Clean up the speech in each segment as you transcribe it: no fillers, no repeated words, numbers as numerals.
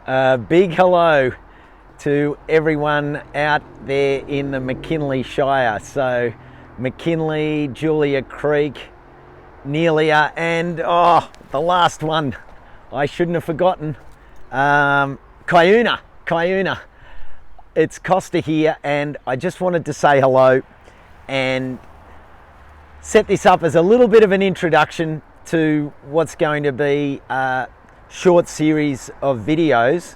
Big hello to everyone out there in the McKinlay Shire. So McKinlay, Julia Creek, Nelia, and the last one I shouldn't have forgotten, Cuyuna. It's Costa here, and I just wanted to say hello and set this up as a little bit of an introduction to what's going to be a short series of videos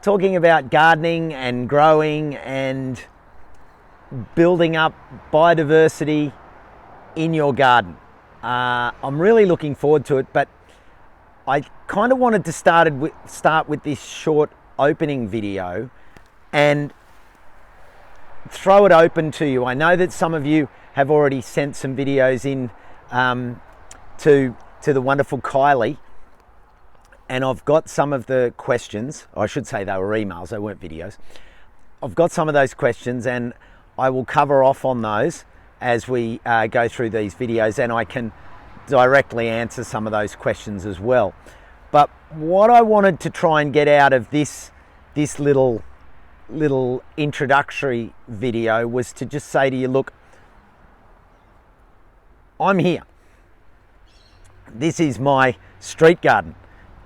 talking about gardening and growing and building up biodiversity in your garden. I'm really looking forward to it, but I kind of wanted to start with this short opening video and throw it open to you. I know that some of you have already sent some videos in to the wonderful Kylie, and I've got some of the questions. I should say they were emails, they weren't videos. I've got some of those questions, and I will cover off on those as we go through these videos, and I can directly answer some of those questions as well. But what I wanted to try and get out of this little introductory video was to just say to you, look, I'm here. This is my street garden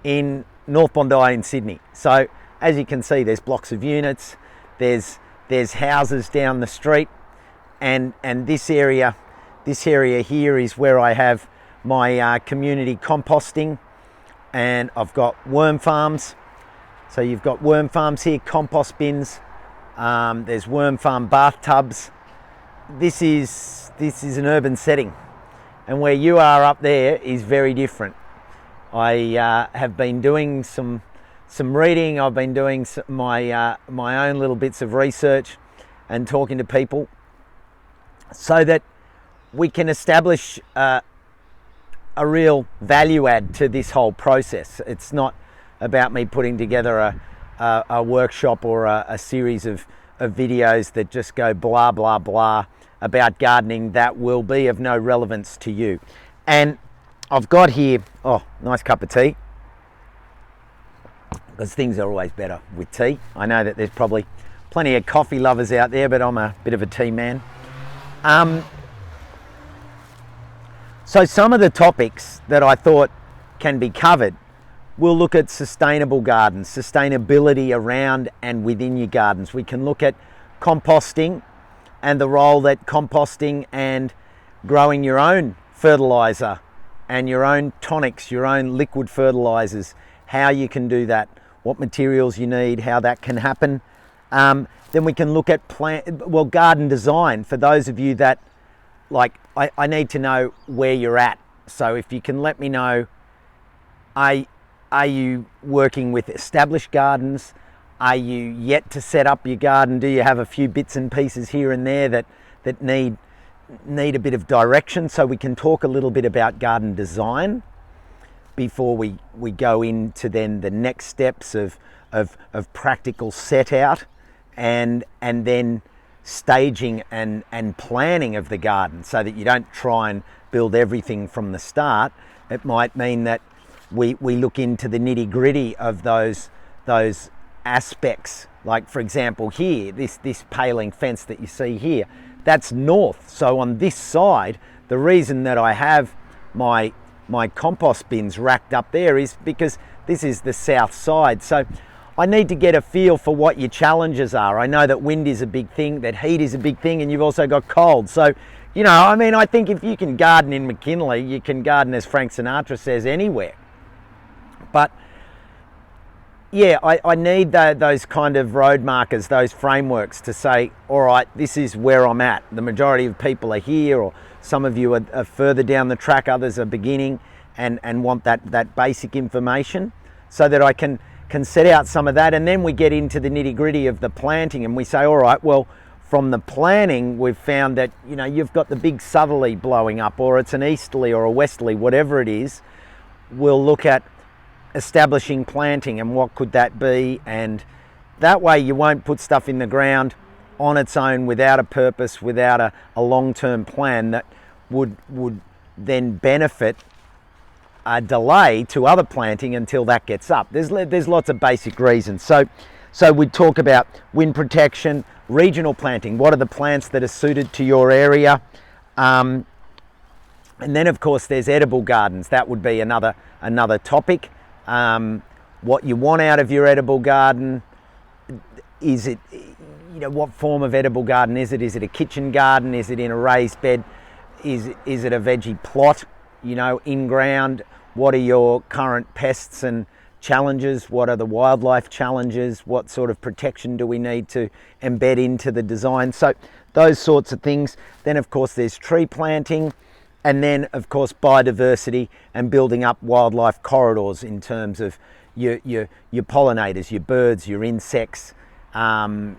in North Bondi in Sydney. So as you can see, there's blocks of units, there's houses down the street, and this area here is where I have my community composting, and I've got worm farms. So you've got worm farms here, compost bins, there's worm farm bathtubs. This is an urban setting, and where you are up there is very different. I have been doing some reading. I've been doing my own little bits of research and talking to people so that we can establish a real value add to this whole process. It's not about me putting together a workshop or a series of videos that just go blah, blah, blah about gardening that will be of no relevance to you. And I've got here, nice cup of tea, because things are always better with tea. I know that there's probably plenty of coffee lovers out there, but I'm a bit of a tea man. So some of the topics that I thought can be covered, we'll look at sustainable gardens, sustainability around and within your gardens. We can look at composting and the role that composting and growing your own fertilizer and your own tonics, your own liquid fertilizers, how you can do that, what materials you need, how that can happen. Then we can look at garden design for those of you that, I need to know where you're at. So if you can let me know, are you working with established gardens? Are you yet to set up your garden? Do you have a few bits and pieces here and there that need a bit of direction? So we can talk a little bit about garden design before we go into then the next steps of practical set out and then staging and planning of the garden, so that you don't try and build everything from the start. It might mean that we look into the nitty gritty of those aspects. Like for example here, this paling fence that you see here, that's north. So on this side, the reason that I have my compost bins racked up there is because this is the south side. So I need to get a feel for what your challenges are. I know that wind is a big thing, that heat is a big thing, and you've also got cold. So, I think if you can garden in McKinlay, you can garden, as Frank Sinatra says, anywhere. But yeah, I need those kind of road markers, those frameworks to say, all right, this is where I'm at. The majority of people are here, or some of you are further down the track, others are beginning and want that basic information, so that I can set out some of that. And then we get into the nitty gritty of the planting, and we say, all right, well, from the planning, we've found that, you've got the big southerly blowing up, or it's an easterly or a westerly, whatever it is. We'll look at establishing planting and what could that be, and that way you won't put stuff in the ground on its own without a purpose, without a long-term plan that would then benefit a delay to other planting until that gets up. There's lots of basic reasons. So we talk about wind protection, regional planting. What are the plants that are suited to your area? And then of course there's edible gardens. That would be another topic. What you want out of your edible garden. Is it, what form of edible garden is it? Is it a kitchen garden? Is it in a raised bed? Is it a veggie plot, in ground? What are your current pests and challenges? What are the wildlife challenges? What sort of protection do we need to embed into the design? So those sorts of things. Then of course there's tree planting, and then of course biodiversity and building up wildlife corridors in terms of your pollinators, your birds, your insects, all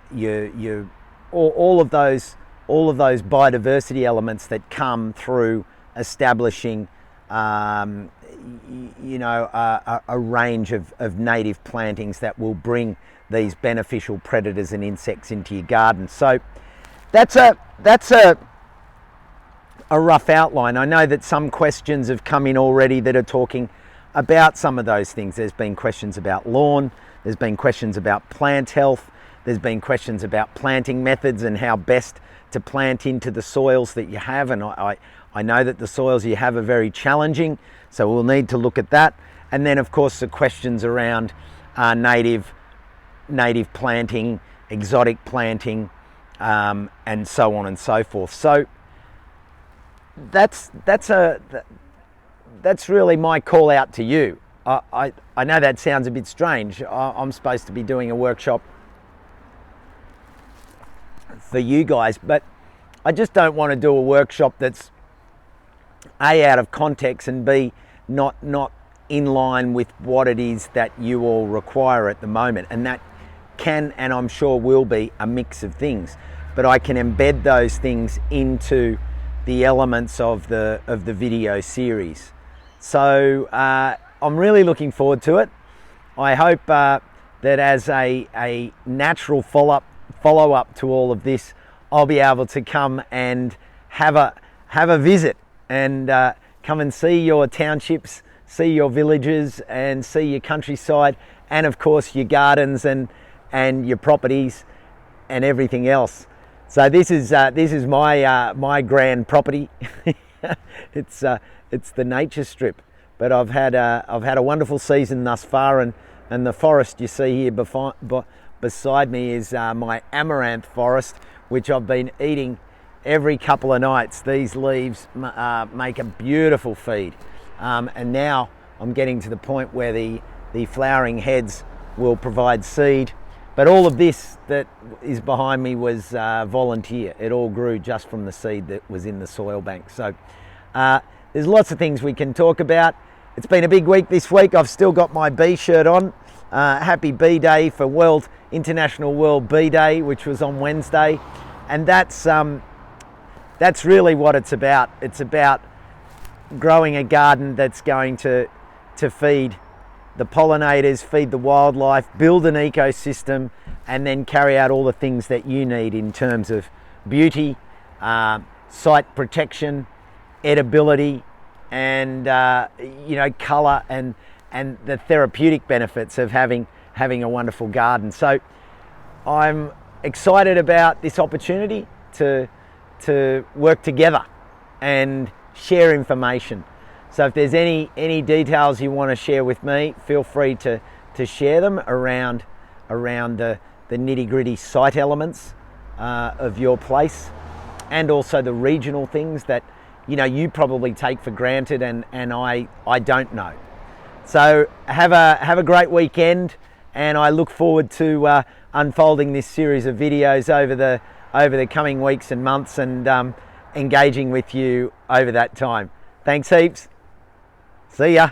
of those biodiversity elements that come through establishing a range of native plantings that will bring these beneficial predators and insects into your garden. So that's a rough outline. I know that some questions have come in already that are talking about some of those things. There's been questions about lawn, there's been questions about plant health, there's been questions about planting methods and how best to plant into the soils that you have, and I know that the soils you have are very challenging, so we'll need to look at that. And then of course the questions around native planting, exotic planting, and so on and so forth. So that's really my call out to you. I know that sounds a bit strange. I'm supposed to be doing a workshop for you guys, but I just don't want to do a workshop that's A, out of context, and B, not in line with what it is that you all require at the moment. And that can, and I'm sure will be, a mix of things, but I can embed those things into the elements of the video series. So I'm really looking forward to it. I hope that as a natural follow-up to all of this, I'll be able to come and have a visit and come and see your townships, see your villages, and see your countryside, and of course your gardens and your properties and everything else. So this is my grand property. It's the nature strip, but I've had a wonderful season thus far, and the forest you see here beside me is my amaranth forest, which I've been eating every couple of nights. These leaves make a beautiful feed, and now I'm getting to the point where the flowering heads will provide seed. But all of this that is behind me was volunteer. It all grew just from the seed that was in the soil bank. So there's lots of things we can talk about. It's been a big week this week. I've still got my bee shirt on. Happy Bee Day for International World Bee Day, which was on Wednesday. And that's really what it's about. It's about growing a garden that's going to feed the pollinators, feed the wildlife, build an ecosystem, and then carry out all the things that you need in terms of beauty, site protection, edibility, and colour, and the therapeutic benefits of having a wonderful garden. So I'm excited about this opportunity to work together and share information. So if there's any details you want to share with me, feel free to share them around the nitty-gritty site elements of your place, and also the regional things that you probably take for granted and I don't know. So have a great weekend, and I look forward to unfolding this series of videos over the coming weeks and months, and engaging with you over that time. Thanks heaps. See ya.